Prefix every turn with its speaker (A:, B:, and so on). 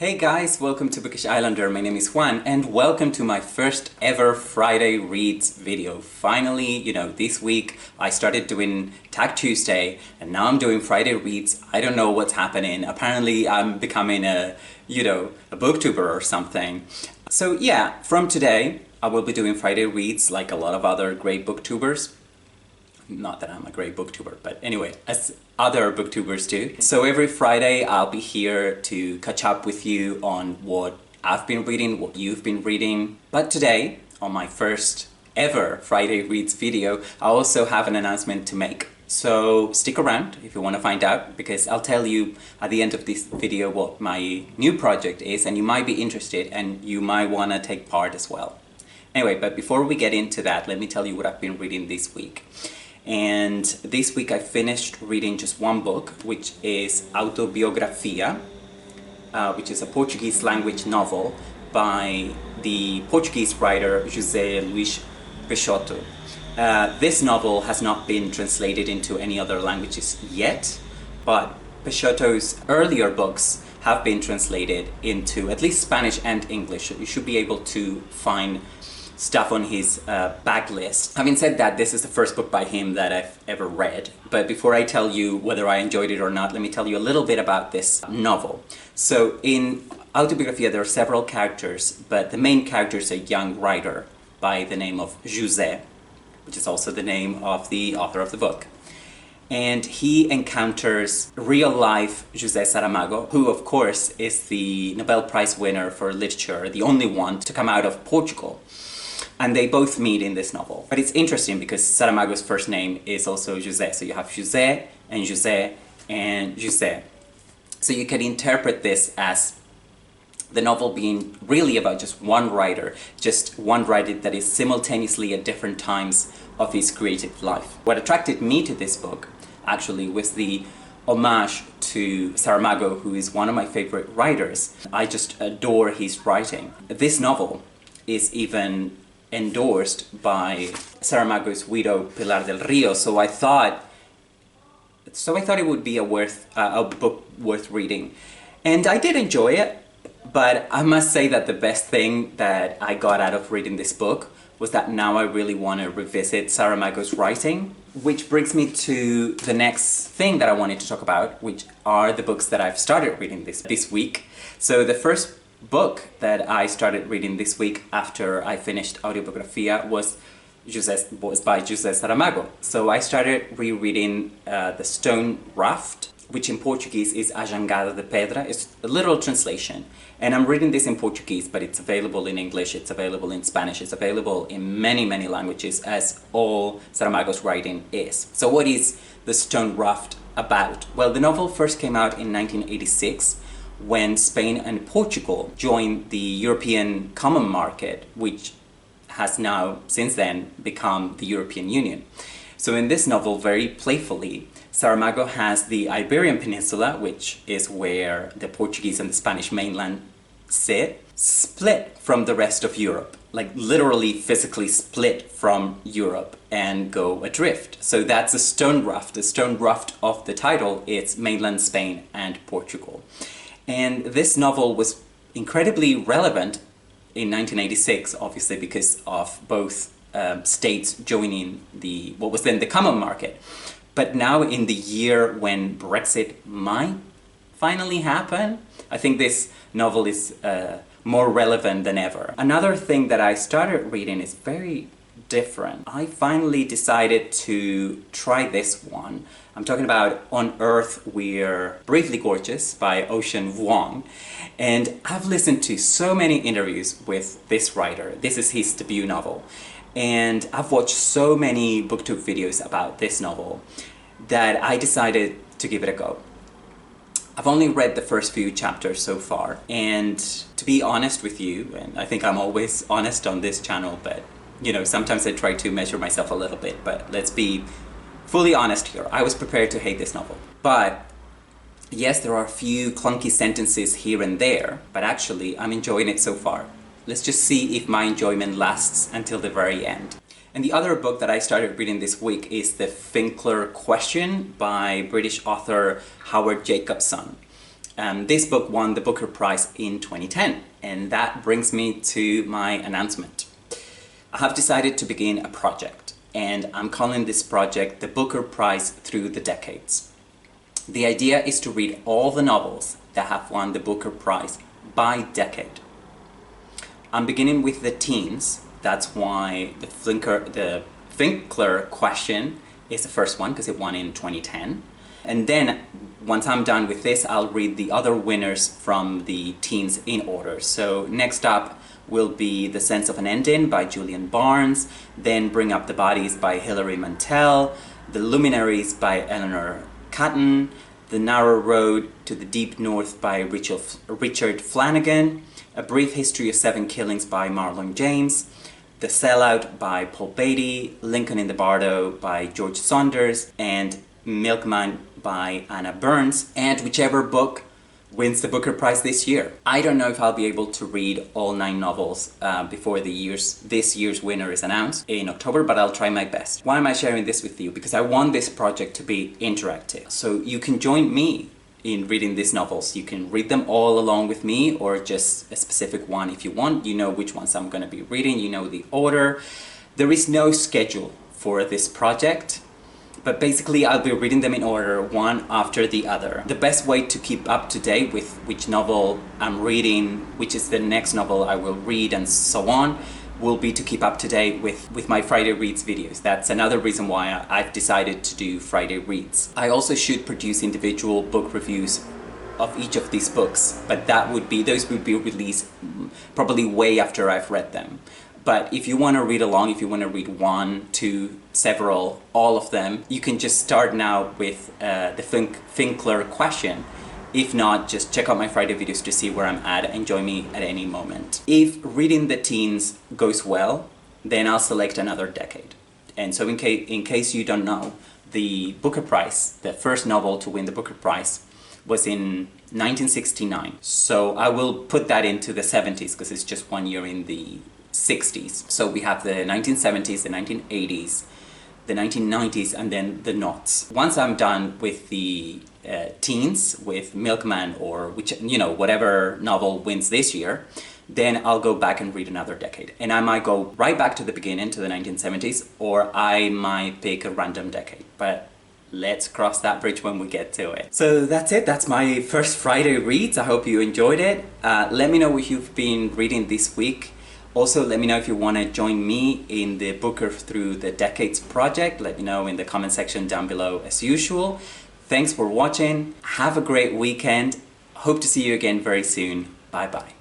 A: Hey guys, welcome to Bookish Islander. My name is Juan and welcome to my first ever Friday Reads video. Finally, this week I started doing Tag Tuesday and now I'm doing Friday Reads. I don't know what's happening. Apparently I'm becoming a booktuber or something. So yeah, from today I will be doing Friday Reads like a lot of other great booktubers. Not that I'm a great booktuber, but anyway, as other booktubers do. So every Friday I'll be here to catch up with you on what I've been reading, what you've been reading. But today, on my first ever Friday Reads video, I also have an announcement to make. So stick around if you want to find out, because I'll tell you at the end of this video what my new project is, and you might be interested and you might want to take part as well. Anyway, but before we get into that, let me tell you what I've been reading this week. And this week I finished reading just one book, which is Autobiografia, which is a Portuguese language novel by the Portuguese writer José Luís Peixoto. This novel has not been translated into any other languages yet, but Peixoto's earlier books have been translated into at least Spanish and English. You should be able to find stuff on his backlist. Having said that, this is the first book by him that I've ever read. But before I tell you whether I enjoyed it or not, let me tell you a little bit about this novel. So in Autobiografia there are several characters, but the main character is a young writer by the name of José, which is also the name of the author of the book. And he encounters real-life José Saramago, who of course is the Nobel Prize winner for literature, the only one to come out of Portugal. And they both meet in this novel. But it's interesting because Saramago's first name is also José. So you have José and José and José. So you can interpret this as the novel being really about just one writer that is simultaneously at different times of his creative life. What attracted me to this book actually was the homage to Saramago, who is one of my favorite writers. I just adore his writing. This novel is even endorsed by Saramago's widow Pilar del Rio, so I thought it would be a book worth reading. And I did enjoy it, but I must say that the best thing that I got out of reading this book was that now I really want to revisit Saramago's writing, which brings me to the next thing that I wanted to talk about, which are the books that I've started reading this week. So the first book that I started reading this week after I finished Autobiografia was by José Saramago. So I started rereading The Stone Raft, which in Portuguese is A Jangada de Pedra. It's a literal translation. And I'm reading this in Portuguese, but it's available in English, it's available in Spanish, it's available in many, many languages, as all Saramago's writing is. So what is The Stone Raft about? Well, the novel first came out in 1986, when Spain and Portugal joined the European Common Market, which has now, since then, become the European Union. So in this novel, very playfully, Saramago has the Iberian Peninsula, which is where the Portuguese and the Spanish mainland sit, split from the rest of Europe, like literally physically split from Europe and go adrift. So that's the Stone Raft. The Stone Raft of the title is mainland Spain and Portugal. And this novel was incredibly relevant in 1986, obviously because of both states joining what was then the Common Market. But now in the year when Brexit might finally happen, I think this novel is more relevant than ever. Another thing that I started reading is very different. I finally decided to try this one. I'm talking about On Earth We're Briefly Gorgeous by Ocean Vuong. And I've listened to so many interviews with this writer. This is his debut novel. And I've watched so many booktube videos about this novel that I decided to give it a go. I've only read the first few chapters so far. And to be honest with you, and I think I'm always honest on this channel, but sometimes I try to measure myself a little bit, but let's be fully honest here. I was prepared to hate this novel. But yes, there are a few clunky sentences here and there, but actually I'm enjoying it so far. Let's just see if my enjoyment lasts until the very end. And the other book that I started reading this week is The Finkler Question by British author Howard Jacobson. This book won the Booker Prize in 2010, and that brings me to my announcement. I have decided to begin a project, and I'm calling this project the Booker Prize Through the Decades. The idea is to read all the novels that have won the Booker Prize by decade. I'm beginning with the teens. That's why the Finkler question is the first one, because it won in 2010. And then, once I'm done with this, I'll read the other winners from the teens in order. So next up will be The Sense of an Ending by Julian Barnes, then Bring Up the Bodies by Hilary Mantel, The Luminaries by Eleanor Catton, The Narrow Road to the Deep North by Richard Flanagan, A Brief History of Seven Killings by Marlon James, The Sellout by Paul Beatty, Lincoln in the Bardo by George Saunders, and Milkman by Anna Burns, and whichever book wins the Booker Prize this year. I don't know if I'll be able to read all 9 novels before this year's winner is announced in October, but I'll try my best. Why am I sharing this with you? Because I want this project to be interactive. So you can join me in reading these novels. You can read them all along with me, or just a specific one if you want. You know which ones I'm going to be reading, you know the order. There is no schedule for this project, but basically I'll be reading them in order, one after the other. The best way to keep up to date with which novel I'm reading, which is the next novel I will read, and so on, will be to keep up to date with my Friday Reads videos. That's another reason why I've decided to do Friday Reads. I also should produce individual book reviews of each of these books, but those would be released probably way after I've read them. But if you want to read along, if you want to read 1, 2, several, all of them, you can just start now with the Finkler question. If not, just check out my Friday videos to see where I'm at and join me at any moment. If reading the teens goes well, then I'll select another decade. And so in case you don't know, the Booker Prize, the first novel to win the Booker Prize, was in 1969. So I will put that into the 70s, because it's just 1 year in the 60s. So we have the 1970s, the 1980s, the 1990s, and then the noughts. Once I'm done with the teens, with Milkman, or whatever novel wins this year, then I'll go back and read another decade. And I might go right back to the beginning, to the 1970s, or I might pick a random decade. But let's cross that bridge when we get to it. So that's it. That's my first Friday Reads. I hope you enjoyed it. Let me know what you've been reading this week. Also, let me know if you want to join me in the Booker Through the Decades project. Let me know in the comment section down below as usual. Thanks for watching. Have a great weekend. Hope to see you again very soon. Bye bye.